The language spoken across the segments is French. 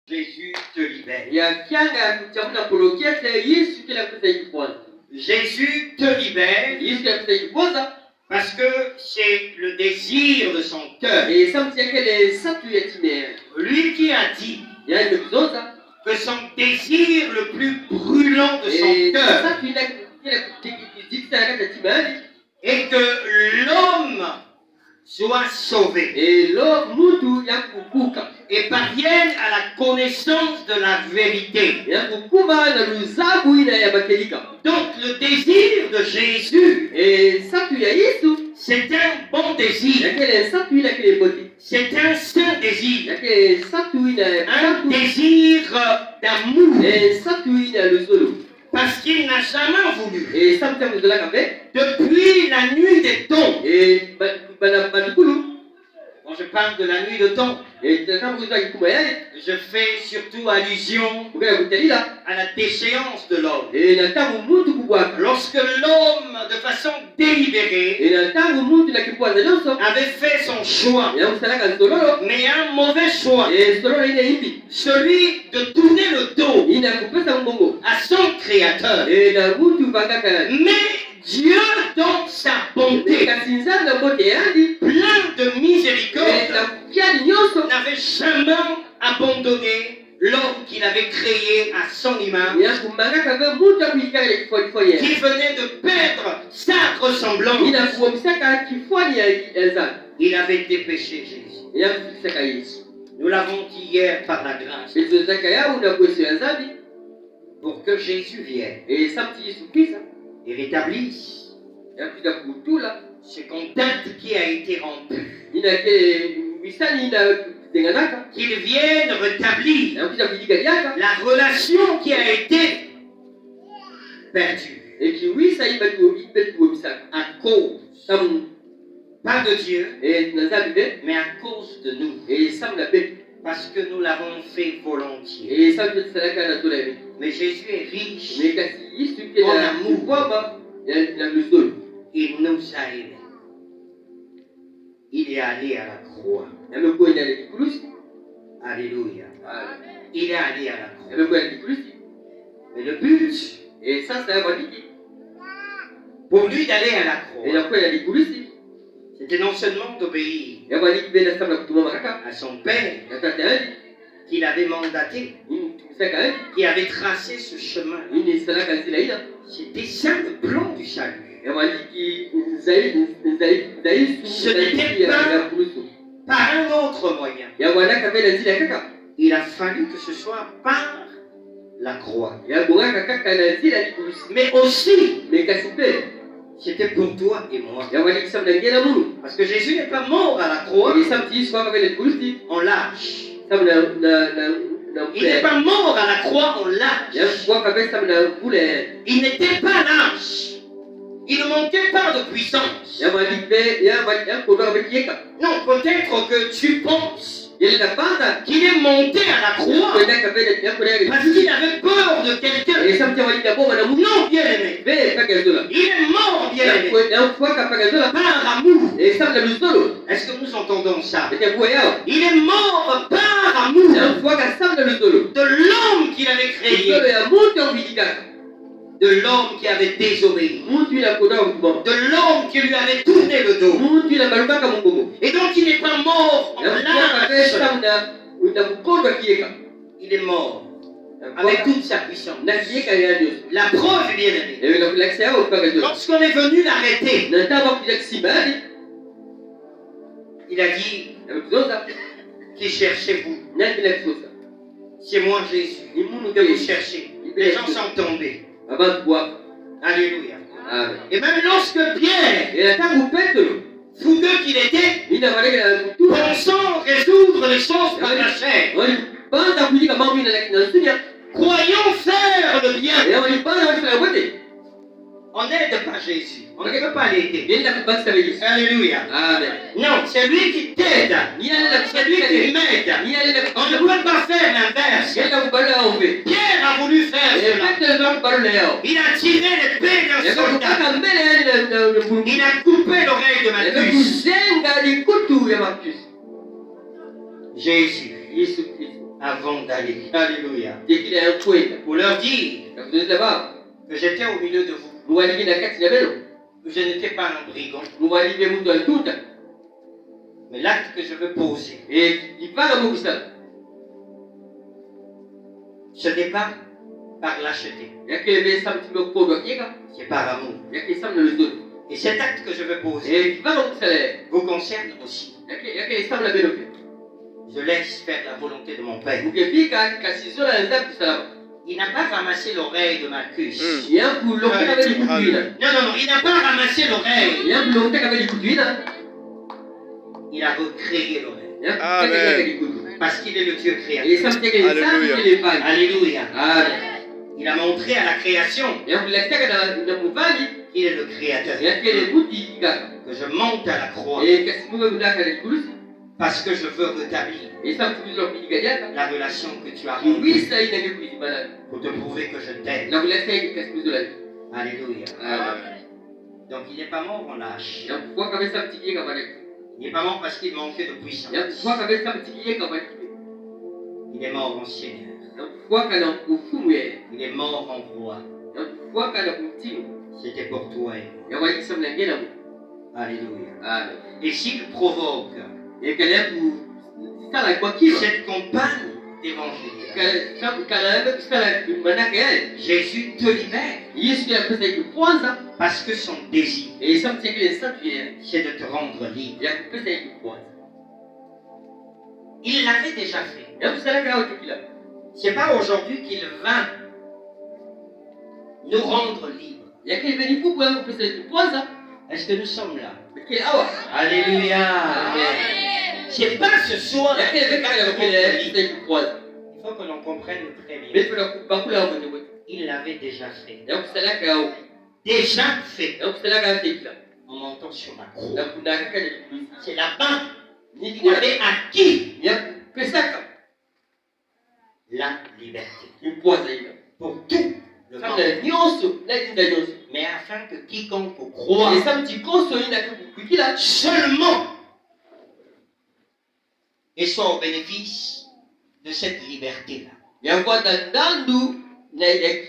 Jésus te libère. Jésus te libère parce que c'est le désir de son cœur. Lui qui a dit que son désir le plus brûlant de son cœur est que l'homme soit sauvé et parvienne à la connaissance de la vérité. Donc le désir de Jésus, c'est un bon désir. C'est un saint désir. Un désir d'amour. Parce qu'il n'a jamais voulu, depuis la nuit des temps, quand je parle de la nuit de temps, je fais surtout allusion à la déchéance de l'homme. Lorsque l'homme, de façon délibérée, avait fait son choix, mais un mauvais choix, celui de tourner le dos à son Créateur. Mais Dieu, dans sa bonté, plein de miséricorde, n'avait jamais abandonné l'homme qu'il avait créé à son image, qui venait de perdre sa ressemblance. Il avait dépêché Jésus. Nous l'avons dit hier par la grâce. Pour que Jésus vienne et rétablisse ce contact qui a été rompu. Qu'il vienne rétablir la relation qui a été perdue. À cause, pas de Dieu, mais à cause de nous. Parce que nous l'avons fait volontiers. Mais Jésus est riche en amour. Il nous a aimés. Il est allé à la croix. Alléluia. Il est allé à la croix. Mais le but, pour lui d'aller à la croix, c'était non seulement d'obéir à son père, qu'il avait mandaté, qui avait tracé ce chemin. C'était ça le plan du salut. Ce n'était pas par un autre moyen. Il a fallu que ce soit par la croix. Mais aussi, c'était pour toi et moi. Parce que Jésus n'est pas mort à la croix en lâche. Il n'est pas mort à la croix en lâche. Il n'était pas lâche. Il ne manquait pas de puissance. Non, peut-être que tu penses qu'il est monté à la croix parce qu'il avait peur de quelqu'un. Non, bien aimé. Il est mort, bien aimé, par amour. Est-ce que nous entendons ça? Il est mort par amour de l'homme qu'il avait créé, de l'homme qui avait désobéi, de l'homme qui lui avait tourné le dos. Et donc il n'est pas mort en lâche. Il est mort avec toute sa puissance. La preuve, bien aimé, lorsqu'on est venu l'arrêter, il a dit: qui cherchez-vous? C'est moi, Jésus, que vous cherchez. Les gens sont tombés. Alléluia. Et même lorsque Pierre, fougueux qu'il était, pensant résoudre les choses par la chair, croyant faire le bien, on n'aide pas Jésus. On ne peut pas l'aider. Alléluia. Amen. Non, c'est lui qui t'aide. C'est lui qui m'aide. On ne peut pas faire l'inverse. Pierre a voulu faire cela. Il a tiré l'épée d'un soldat. Il a coupé l'oreille de Malchus. Jésus avant d'aller. Alléluia. dès qu'il a un kwenda Pour leur dire na kuzoeza baba que j'étais au milieu de vous. muwaliki na kati na beno Que je n'étais pas un brigand. muwalibe mtu alituta Mais l'acte que je veux poser, ipanga mukusala ce n'est pas par lâcheté. yakebe samtime kupondwa kika C'est par amour. yake samna luzuri Et cet acte que je veux poser ipanga mukusala vous concerne aussi. yake samna beno pe Je laisse faire la volonté de mon Père. ukefika kasizola nza kusalama Il n'a pas ramassé l'oreille de Marcus. yankulokutaka beli kutuina Non, il n'a pas ramassé l'oreille. yankulokutaka beli kutuina Il a recréé l'oreille. yakutaka beli kutu Parce qu'il est le Dieu créateur. yesamteke samkelefani Alléluia. amen Il a montré à la création yakulakitaka na muvali qu'il est le créateur. yakele kuti kaka Que je monte à la croix kasimuka kudaka na likulusi parce que je veux rétablir esamtukiza kupitikaliaka la relation que tu as rompue kuwisa inake kuizibalana pour te prouver que je t'aime. nakulakitaka iki kasikuzolani Alléluia. amen Donc il n'est pas mort en lâche. yakufuaka besamtikiyeka baleki Il n'est pas mort parce qu'il manquait de puissance. yakufuaka besamtikiyeka baleki Il est mort en Seigneur. yakufuaka na ufumu yeye Il est mort en roi. yakufuaka na kumtimu C'était pour toi et moi. yawalikisa mlangena mu Alléluia. amen Et s'il provoque ekala kusala kwa kilo cette campagne d'évangélisation, kala kusala manake yale Jésus te libère yesu yapesa ikikwanza parce que son désir, esamtekele nsatu yeye c'est de te rendre libre. yakupesa ikikwanza Il l'avait déjà fait. yakusalaka yawo tekila C'est pas aujourd'hui qu'il va nous rendre libres. yakele benifuku yakupesa ikikwanza Est-ce que nous sommes là? kile awa Alléluia. C'est pas ce soir. yakele bekala yakupesa Il ikikwanza faut que l'on comprenne très bien. befuna bakula yawo mwenye Il l'avait déjà fait. yakusalaka yawo Déjà fait. yakusalaka yawo tekila En montant sur la croix. nakunakaka na likulusi C'est là-bas qu'il nikikula avait acquis yakupesaka la liberté. ikikwanza ila Pour tout le monde. samna nyonso nalinda nyonso Mais afin que quiconque croit esamutikonso inake kukwikila seulement et soit au bénéfice de cette liberté-là. yakwata ndandu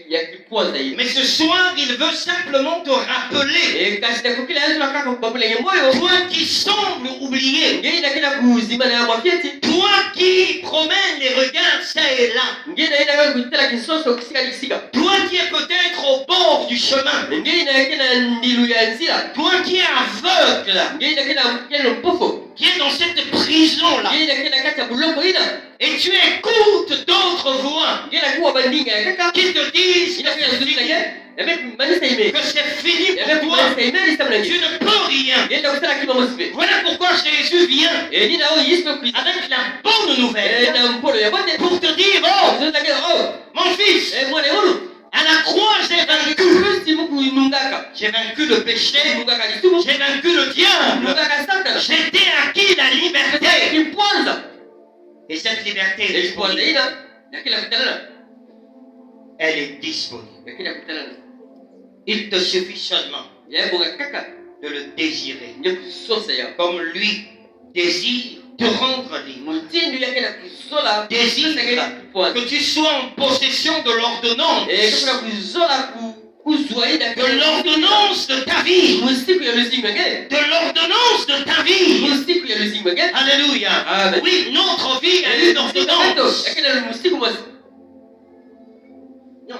ya kikwanza ile Mais ce soir, il veut simplement te rappeler, kasi takukila yesu nakaka kubabulenye moyo toi qui sembles oublier, ngei nakina kuzima na mwafieti toi qui promènes les regards ça et là, ngei naina kutela kisoso kisika kisika toi qui es peut-être au bord du chemin, ngei nakina ndilu ya nzira toi qui es aveugle, ngei nakina kena mpofo qui est dans cette prison-là, ngei nakina kati ya buloko ina et tu écoutes d'autres voix ngei nakuwa bandinga ya kaka qui te disent ina que kina c'est zuri fini, nake yabe manisa ime que c'est fini yabe pour toi, manisa ime listamna tu nje ne peux rien. ngei nakusala kima mosibe Voilà pourquoi Jésus vient ni nao yesu kuisa avec la bonne nouvelle na mpolo ya bote pour te dire, oh, zotake oh mon fils, mwana yulu à la croix j'ai vaincu. kusi mukuinungaka J'ai vaincu le péché, inungaka lisumu j'ai vaincu le diable, inungaka satana j'ai acquis la liberté. kikwanza Et cette liberté est ekikwanza disponible. ina yakila kutalana Elle est disponible. yakila kutalana Il te suffit seulement yabonga kaka de le désirer. ndio kusosa ya Comme lui désire te rendre libre. mutindu yakila kusola Désire kikwanza que tu sois en possession de l'ordonnance. kufuna kuzola kuzwaida De l'ordonnance de ta vie. musiku ya luzinga ngene De l'ordonnance de ta vie. musiku ya luzinga ngene Alléluia. Amen. Oui, notre vie a une ordonnance. yakila musiku mwasi Non,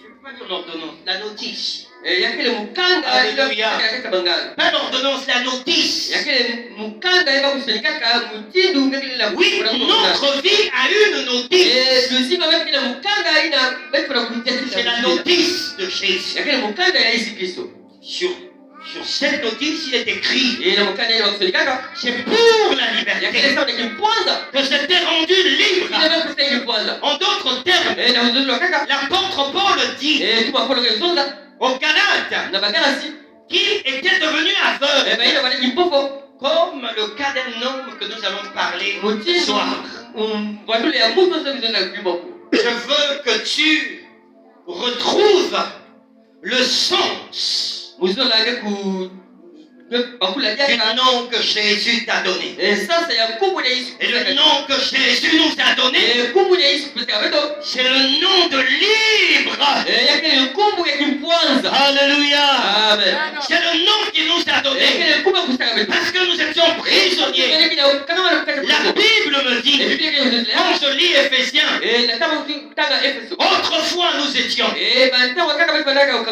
je ne peux pas dire l'ordonnance, la notice. yakile mukanga Alléluia. yakaka bangana Pas l'ordonnance, la notice. yakile mukanga yakakusonikaka mutindu ngakile Oui, notre vie a une notice. luzinga bakile mukanga ina bakifuna C'est la kuitia notice de Jésus. yakile mukanga ya Yesu Kristo Sur cette notice, il est écrit, ina mukanga ina bakusonikaka c'est pour la yakile liberté sawa nikimkwanza que je t'ai rendu libre. ina bakusa ikimkwanza En d'autres termes, na uzuri kaka l'apôtre Paul dit tuma polo kesonza aux Galates na bagalasi qu'il était devenu aveugle, baina bana kimpofo comme le cas d'un homme que nous allons parler ce mutindu soir. vandule ya mutu sokizona kuimako Je veux que tu retrouves le sens muzola ke ku du nom que Jésus t'a donné. Et ça, c'est un coup pour les Et le nom que Jésus nous a donné, c'est le nom de libre. Alléluia. Amen. C'est le nom qu'il nous a donné. Parce que nous étions prisonniers. La Bible me dit, quand je lis Éphésiens, autrefois nous étions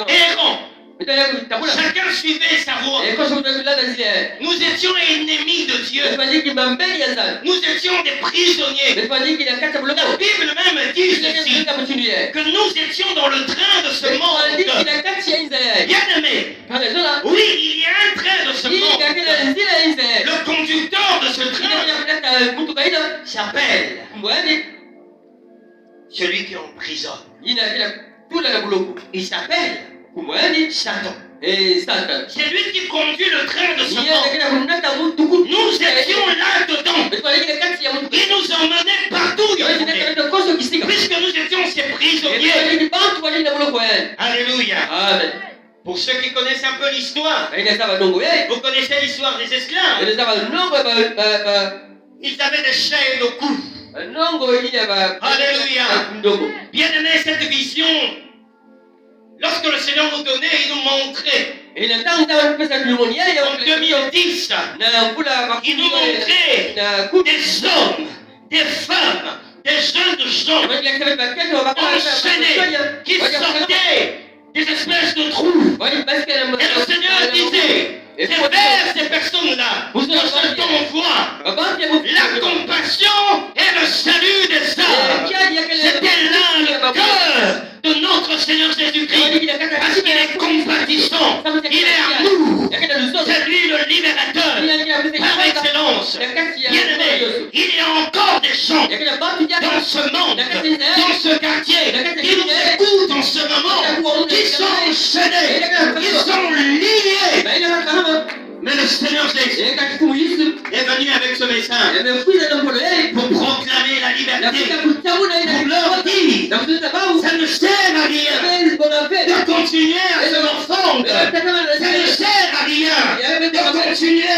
errants. Chacun suivait sa voie. Nous étions ennemis de Dieu. Nous étions des prisonniers. La Bible même dit ceci, que nous étions dans le train de ce monde. Bien-aimés, oui, il y a un train de ce monde. Le conducteur de ce train s'appelle celui qui emprisonne. Il s'appelle Satan. C'est lui qui conduit le train de ce monde. Nous étions là-dedans. Il nous emmenait partout. Puisque nous étions ses prisonniers. Alléluia. Amen. Pour ceux qui connaissent un peu l'histoire, vous connaissez l'histoire des esclaves. Ils avaient des chaînes au cou. Alléluia. Bien-aimé, cette vision, lorsque le Seigneur nous donnait, il nous montrait. En 2010, il nous montrait des hommes, des femmes, des jeunes gens enchaînés qui sortaient des espèces de trous. Et le Seigneur disait, c'est vers ces personnes-là que je t'envoie la compassion et le salut des âmes. C'était là le cœur de notre Seigneur Jésus-Christ, parce qu'il est compatissant, il est amour, c'est lui le libérateur par excellence. Bien-aimé, il y a encore des gens dans ce monde, dans ce quartier, qui nous écoutent en ce moment, qui sont enchaînés, qui sont liés. Mais le Seigneur Jésus est venu avec ce message pour proclamer la liberté, pour leur dire, ça ne sert à rien de continuer à se morfondre, ça ne sert à rien de continuer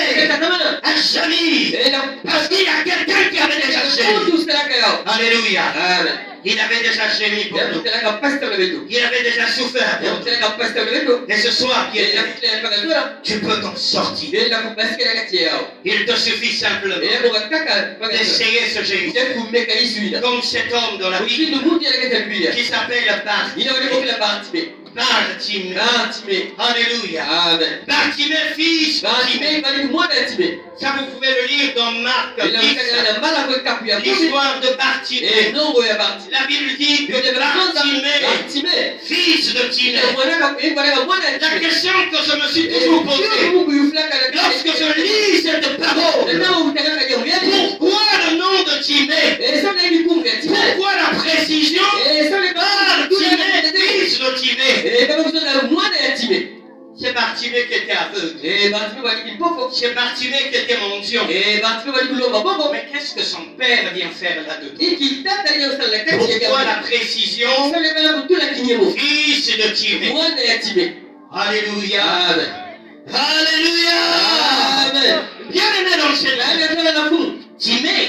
à gémir, parce qu'il y a quelqu'un qui avait déjà gémi. Alléluia. Il avait déjà gémi pour nous. Il avait déjà souffert pour nous. Et ce soir, tu peux t'en sortir. Il te suffit simplement d'essayer ce génie. Comme cet homme dans la Bible qui s'appelle Bartimée. Alléluia. Bartimée, fils Bartimée. Ça, vous pouvez le lire dans Marc 10. L'histoire de Bartimée. La Bible dit que Bartimée, fils de Timée. La question que je me suis toujours posée, lorsque je lis cette parole, pourquoi le nom de Timée? Pourquoi la précision? Bartimée, fils de Timée. C'est Bartimée qui était aveugle. C'est Bartimée qui était mendiant. Mais qu'est-ce que son père vient faire là-dedans? Pourquoi la précision? Fils de Timée. Alléluia. Alléluia. Bien-aimé dans le Seigneur, Timée,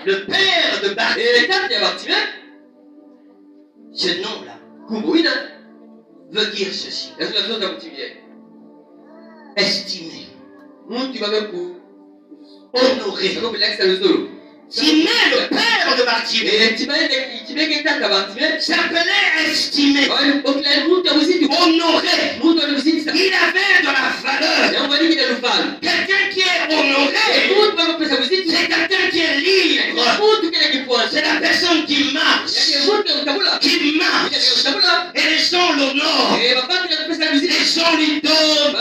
le père de Bartimée, ce nom-là veut dire ceci. Estimé. Honoré. Timée, le père de Bartimée, s'appelait estimé. Honoré. Il avait de la valeur. Quelqu'un qui est honoré, c'est quelqu'un qui est libre. C'est la personne qui marche. Et les gens l'honorent. Les gens lui donnent.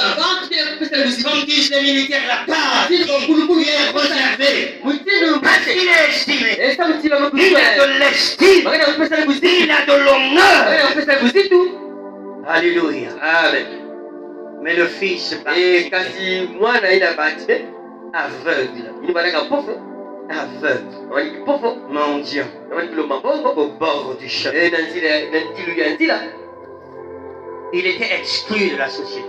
Comme disent les militaires, la part qui est réservée. Parce qu'il est estimé. Il a de l'estime. Il a de l'honneur. Alléluia. Amen. Mais le fils aveugle, mendiant, au bord du chemin. Il était exclu de la société.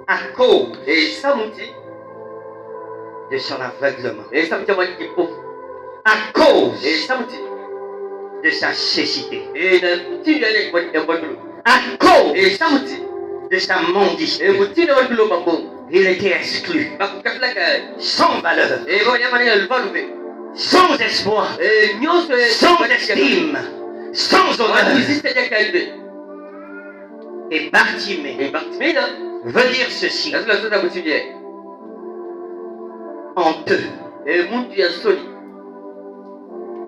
à cause esa muti de son aveuglement, esa muti amwaki kipofu à cause esa muti de sa cécité, na muti yale kwani mbandulu à cause esa muti de sa mendicité. muti na wandulu mambo Il était exclu, bakukatlaka sans valeur, ebo nyama na luvaluve sans espoir, nyonso sans estime, sans honneur. existe yakalive Et Bartimée Bartimée veut dire ceci: lazima sasa mutilie honteux, muntu ya soni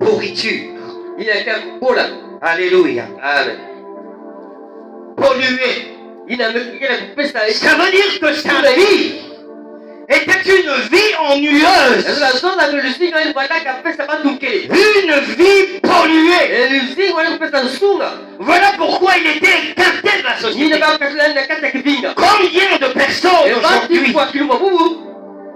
pourriture, inaka kubola alléluia, amen pollué. ina kupesa Ça veut dire que sa vie était une vie ennuyeuse, lazima sasa lusinga ile badaka pesa batunke une vie polluée. lusinga ile kupesa nsunga Voilà pourquoi il était écarté de la ina société. bakatla na kata kibinga Combien de personnes aujourd'hui kwa kiluma bubu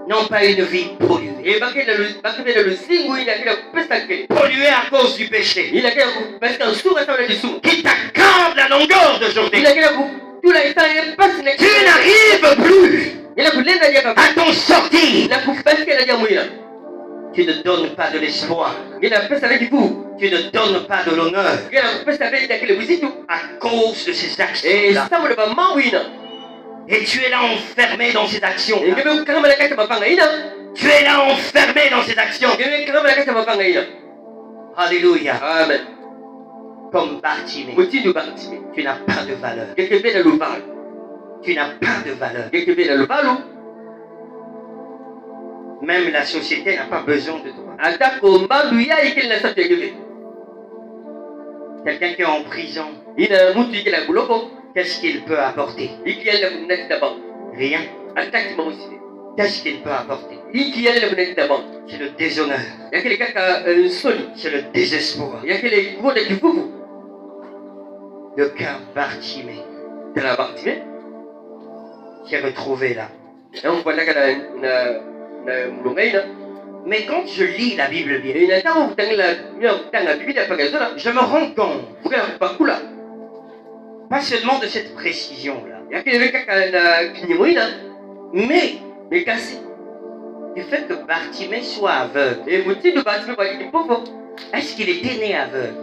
n'ont pas une vie polluée, bakile lusinga ina kila kupesa kile polluée à cause du péché, ina kila kupesa nsunga sawa na lisunga qui t'accorde la longueur de journée. ina kila kutula itaya pasi na Tu n'arrives plus ina kulenda ya à t'en sortir. na kupesa kile ya mwila Tu ne donnes pas de l'espoir, ina pesa na kibu tu ne donnes pas de l'honneur ina kupesa benda kile buzitu à cause de ces eh actions-là. sawa na mambo ina Et tu es là enfermé dans ces actions. ngebe kama na kata mapanga ina Tu es là enfermé dans ces actions. ngebe kama na kata mapanga ina Alléluia. amen Comme Bartimée, mutindu Bartimée tu n'as pas de valeur. gekebe na luvalu Tu n'as pas de valeur. gekebe na luvalu Même la société n'a pas besoin de toi. atako mbandu ya ikili na sato ngebe Quelqu'un qui est en prison, ina mutu ikila buloko qu'est-ce qu'il peut apporter? ikienda kunakita bank Rien. ataki mawusile Qu'est-ce qu'il peut apporter? ikienda kunakita bank C'est le déshonneur. yakile kaka nsoni C'est le désespoir. yakile kuona kifufu Le cœur Bartimée tala Bartimée qui est retrouvé là. namukwataka na mulunga ina Mais quand je lis la Bible bien, inataka kutanga biblia mpaka zola je me rends compte, kukala kupakula pas seulement de cette précision-là, yakile kaka na kinyimo ina mais mikasi du fait que Bartimée soit aveugle. mutindu Bartimée kwa kipofu Est-ce qu'il était né aveugle?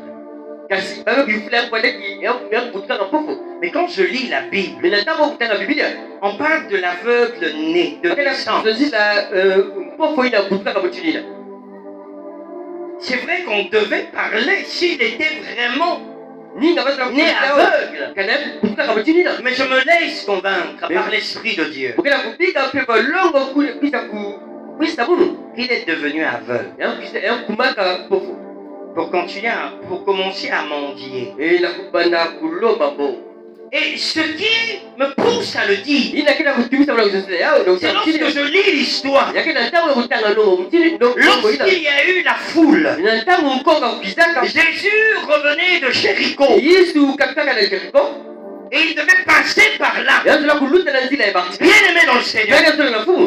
kasi bado kifula kwandeki yakutanga pofu Mais quand je lis la Bible, minataka kutanga biblia on parle de l'aveugle né, de naissance. pofu ina kutanga mutinina C'est vrai qu'on devait parler s'il était vraiment ninga basi né aveugle. kana kutanga mutinina Mais je me laisse convaincre par l'Esprit de Dieu ukila kupika pe balongo kuisa kuisa bunu qu'il est devenu aveugle kumaka pofu pour commencer à mendier. na kubanda kulomba bo Et ce qui me pousse à le dire, ina kila kutimisa mwana kuzosela yao c'est lorsque je lis l'histoire, yakina ntango kutanga no mutini ndo lorsqu'il y a eu la foule, ina ntango mkonga kukizaka Jésus revenait de Jéricho Yesu kakaka na Jericho et il devait passer par là. yanzula kuluta na nzila ya Bartimée Bien aimé dans le Seigneur, yanzula na fumu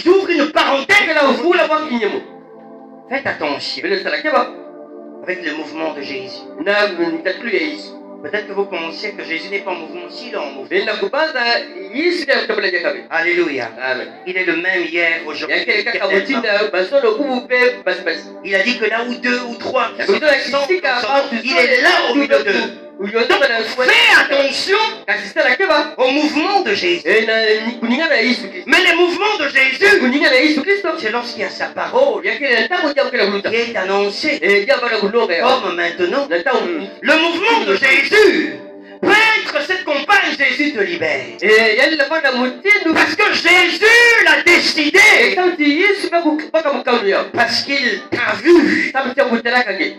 j'ouvre une parenthèse. kala ufula kwa kinyemo Faites attention bele salakeba avec le mouvement de Jésus. na nitakulu ya Yesu Peut-être que vous pensez que Jésus n'est pas en mouvement, s'il est en mouvement. benda kubanza Yesu ya kutabula jakabe Alléluia. amen Il est le même hier, aujourd'hui. yakele kaka éternellement. mutinda basono kubupe basi basi Il a dit que là où deux ou trois qui sont kutoa ensemble, kisika il est là au milieu d'eux. uyotoka na Fais attention kasi salakeba au mouvement de Jésus. na kuningana na Yesu Kristo Mais les mouvements de Jésus, kuningana na Yesu Kristo c'est lorsqu'il y a sa parole yakele ntango ja kula qui kuluta est annoncée. jamba na kulonga ya Comme maintenant, na ntango le mouvement de Jésus peut être cette compagne, Jésus te libère. yani lafana mutindu Parce que Jésus l'a décidé. sauti Yesu baka mukalu ya Parce qu'il t'a vu. sauti ya kutelaka nge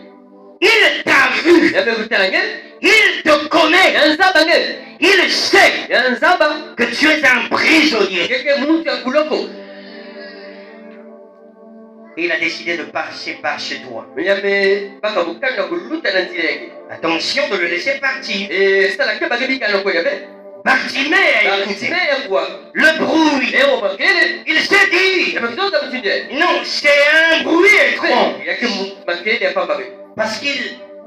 Il t'a vu. yabe kutela nge Il te connaît. yanzaba nge Il sait yanzaba que tu es un prisonnier. keke muntu ya kuloko Et il a décidé de passer par chez toi. yabe baka mukanga kuluta na nzira yake Attention de le laisser partir. salakeba ngebika no ko yabe Bartimée a écouté Bartimée ya kwa le bruit. leo makele Il s'est dit, yabe kutoka mutinde non, c'est un bruit étrange. yake makele ya pamba Parce qu'il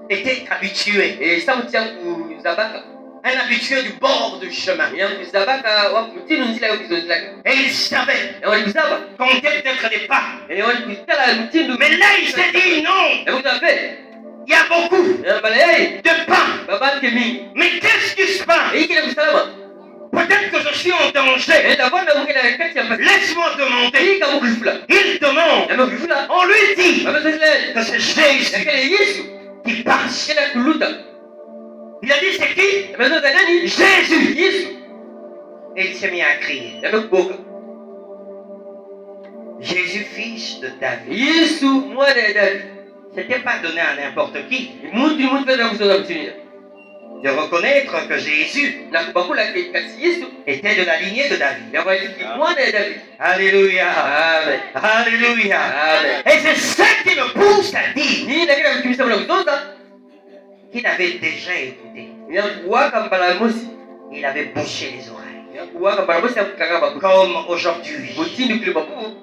était habitué sauti ya kuzabaka un habitué du bord du chemin. Et il savait compter peut-être les pas. Mais là, il s'est dit non. Il y a beaucoup de pain. Mais qu'est-ce qui se passe? Peut-être que je suis en danger. Laisse-moi demander. Il demande. On lui dit que c'est Jésus qui passe. Il a dit c'est qui? Jésus. Et il s'est mis à crier. Jésus, fils de David. C'était pas donné à n'importe qui de reconnaître que Jésus était de la lignée de David. Alléluia. Amen. Alléluia. Amen. Et c'est ça qui me pousse à dire qu'il avait déjà écouté. Il avait bouché les oreilles. Comme aujourd'hui.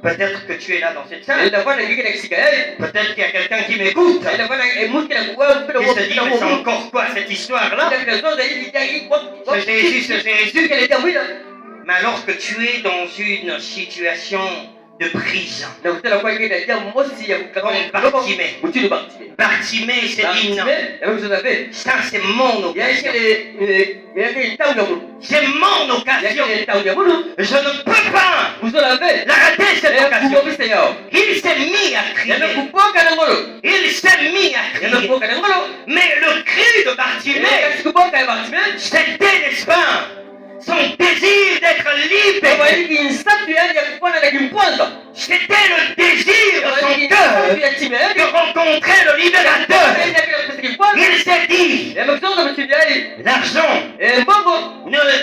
Peut-être que tu es là dans cette salle. Peut-être qu'il y a quelqu'un qui m'écoute. Qui se dit, mais c'est encore quoi cette histoire-là? C'est Jésus. Mais alors que tu es dans une situation de prison. Bartimée s'est dit non. Ça c'est mon occasion. C'est mon occasion. Je ne peux pas la rater cette occasion. Il s'est mis à crier. Mais le cri de Bartimée, c'était, n'est-ce pas, son désir d'être libéré. C'était le désir de son cœur de rencontrer le libérateur. Il s'est dit, l'argent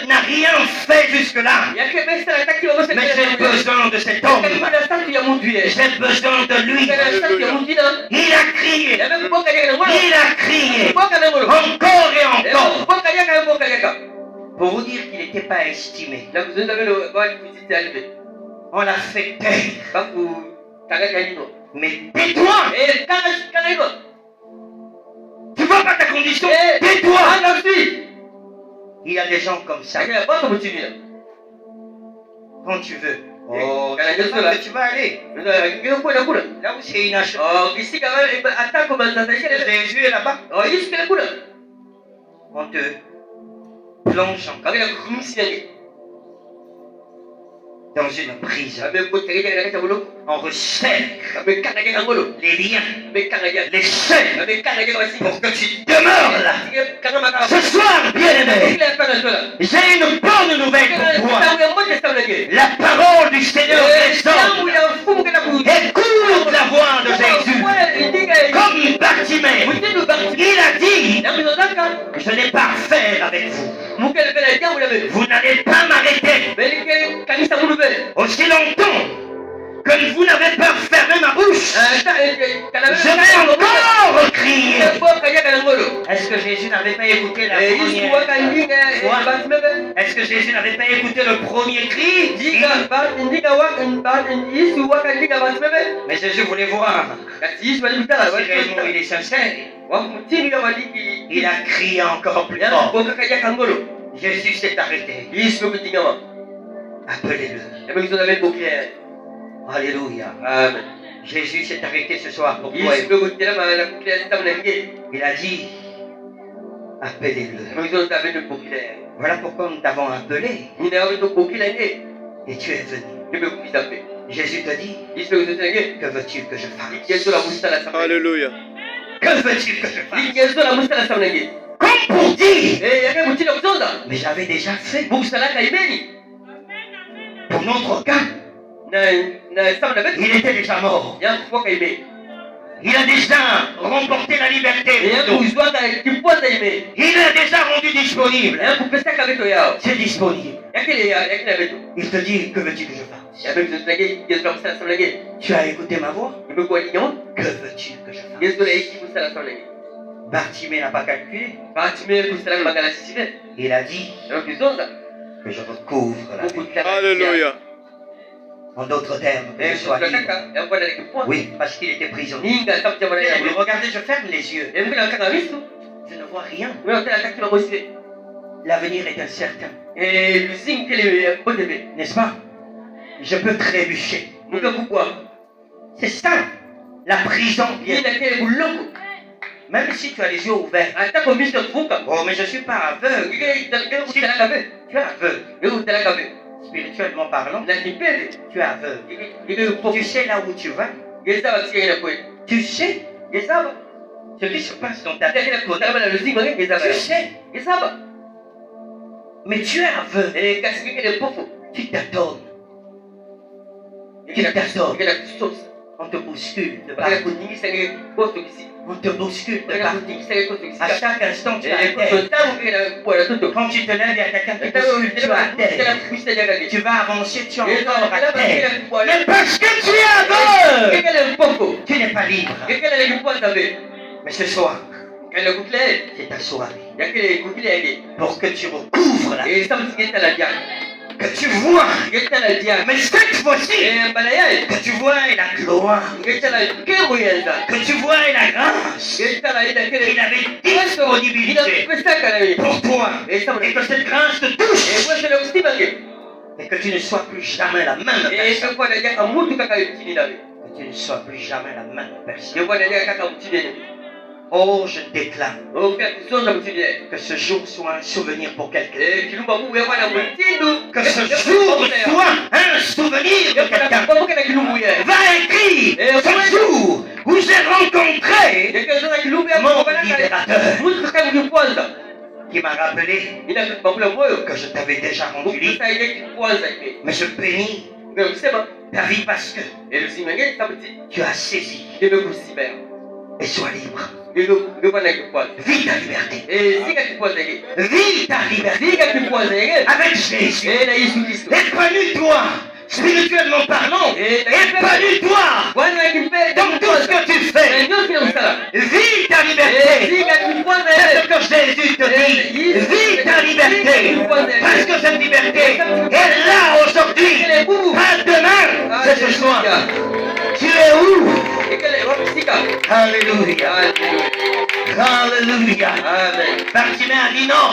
n'a rien fait jusque-là. Mais j'ai besoin de cet homme. J'ai besoin de lui. Il a crié. Il a crié. Encore et encore. Pour vous dire qu'il n'était pas estimé. On l'a fait taire. Mais tais-toi. Tu vois pas ta condition? Tais-toi. Il y a des gens comme ça. Quand tu veux. Que tu vas aller. Là où c'est inachevé. Jésus est là-bas. On te plonge dans une prison. On resserre les liens, les chaînes, pour que tu demeures là. Ce soir, bien-aimé, j'ai une bonne nouvelle pour toi. La parole du Seigneur résonne. Écoute la voix de Jésus. Comme Bartimée, il a dit, je n'ai pas affaire avec vous. Vous n'allez pas m'arrêter. Aussi longtemps que vous n'avez pas fermé ma bouche, je vais encore crier. Est-ce que Jésus n'avait pas écouté la première fois? Est-ce que Jésus n'avait pas écouté le premier cri? Mais Jésus voulait voir si réellement il est sincère. Il a crié encore plus fort. Jésus s'est arrêté. Appelez-le. Alléluia. Amen. Jésus s'est arrêté ce soir pour toi. Il a dit, appelez-le. Voilà pourquoi nous t'avons appelé. Et tu es venu. Jésus te dit, que veux-tu que je fasse? Alléluia. Que veux-tu que je fasse? Comme pour dire, mais j'avais déjà fait. Pour notre cas, il était déjà mort. Il a déjà remporté la liberté. Il a déjà rendu disponible. C'est disponible. Il te dit, que veux-tu que je fasse? Tu as écouté ma voix? Que veux-tu que je fasse? Bartimée n'a pas calculé. Il a dit que je recouvre la vérité. Alléluia. En d'autres termes, que je sois libre. Oui, parce qu'il était prisonnier. Regardez, je ferme les yeux. Je ne vois rien. l'avenir est incertain. Et l'usine qu'elle est bonne bébé. N'est-ce pas? Je peux trébucher. Pourquoi? C'est ça, la prison. Il a été boulot. Même si tu as les yeux ouverts. Attends, comme Mr. Fouka. Oh, mais je ne suis pas aveugle. Tu es aveugle. Spirituellement parlant, tu es aveugle. Tu sais là où tu vas. Tu sais ce qui se passe dans ta tête. Tu sais. Mais tu es aveugle. Tu t'adonnes. Tu t'adonnes. On te bouscule de partout. On te bouscule de partout. À chaque instant, tu as terre. Quand tu te lèves, il y a quelqu'un qui te bouscule, tu as terre. Tu vas avancer, tu es encore à terre. Mais parce que tu es aveugle, tu n'es pas libre. Mais ce soir, c'est ta soirée. Pour que tu recouvres la vie. Que tu vois, mais cette fois-ci, que tu vois la gloire, que tu vois la grâce, il avait disponibilité pour toi, et que cette grâce te touche, et que tu ne sois plus jamais la même personne, que tu ne sois plus jamais la même personne. Oh, je déclare que ce jour soit un souvenir pour quelqu'un. Que ce jour soit un souvenir de quelqu'un. Va écrire ce jour où j'ai rencontré mon libérateur qui m'a rappelé que je t'avais déjà rendu libre. Mais je bénis ta vie parce que tu as saisi et sois libre. Vis ta liberté. Vis ta liberté avec Jésus. Épanouis-toi, spirituellement parlant. Épanouis-toi dans tout ce que tu fais. Vis ta liberté. C'est ce que Jésus te dit. Vis ta liberté. Parce que cette liberté est là aujourd'hui. Pas demain. C'est ce soir. Tu es où? Alléluia. Alléluia. Bartimée a dit non.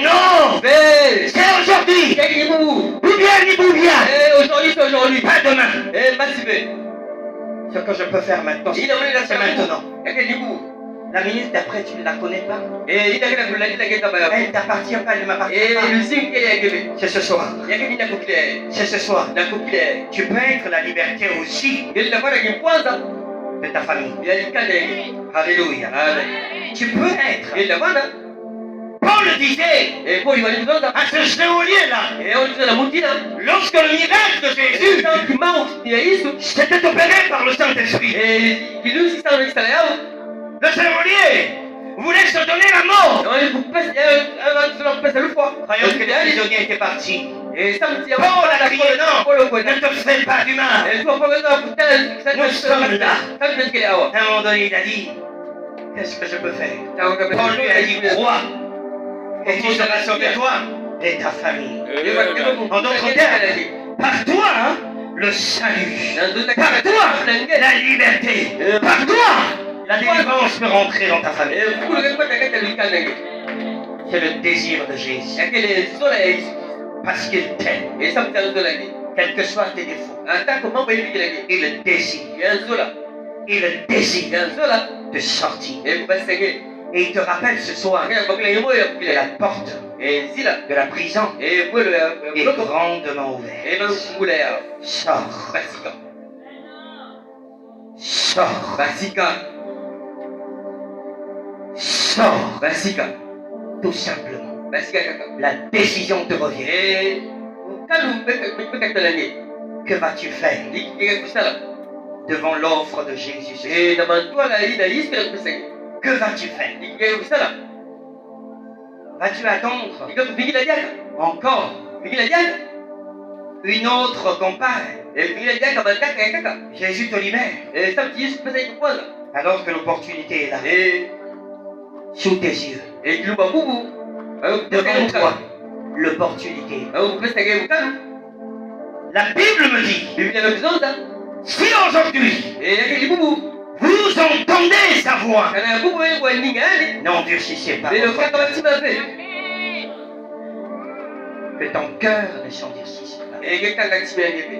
Non. C'est aujourd'hui. Ou bien. Pas demain. Ce que je peux faire maintenant, c'est maintenant. La minute d'après, tu ne la connais pas. Elle ne t'appartient pas, elle ne m'appartient pas. C'est ce soir. C'est ce soir. Tu peux être la liberté aussi de ta famille. Alléluia. Tu peux être. Paul disait à ce géolier-là, lorsque le miracle de Jésus s'était opéré par le Saint-Esprit, le géolier voulait se donner la mort. Croyons que les prisonniers étaient partis. Paul a crié non, ne te fais pas du mal. Nous sommes là. À un moment donné, il a dit, qu'est-ce que je peux faire? Paul lui a dit, crois, et tu seras sauvé toi et ta famille. En d'autres termes, par toi, hein, le salut. Par toi, la liberté. Par toi, la délivrance peut rentrer dans ta famille. C'est le désir de Jésus. Parce qu'il t'aime. Quels que soient tes défauts. Il désire de sortir. Et il te rappelle ce soir que la porte de la prison est grandement ouverte. Sors. Sors. Sors. Tout simplement. La décision te revient. Que vas-tu faire devant l'offre de Jésus ce soir? Que vas-tu faire? Vas-tu attendre encore une autre compagne? Jésus te libère. Alors que l'opportunité est là, sous tes yeux, devant toi, l'opportunité. La Bible me dit, si aujourd'hui vous entendez sa voix, n'endurcissez pas. que ton cœur ne s'endurcisse pas. eketanga timengepe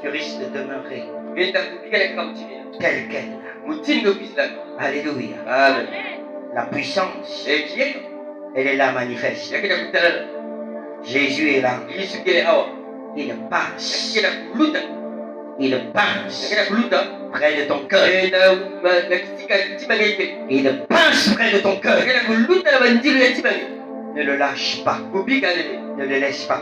Tu risques de demeurer etakupikaleka mutimina tel quel. mutini okwisilana Alléluia. amen La puissance, ekiyeka elle est là manifeste. yaketa kutalala Jésus est là. yisukele awa Il passe. yaketa kuluta Il passe yaketa kuluta près de ton cœur. nakisika timangepe Il passe près de ton cœur. yaketa kuluta na bandilu ya timange Ne le lâche pas. kubikalele Ne le laisse pas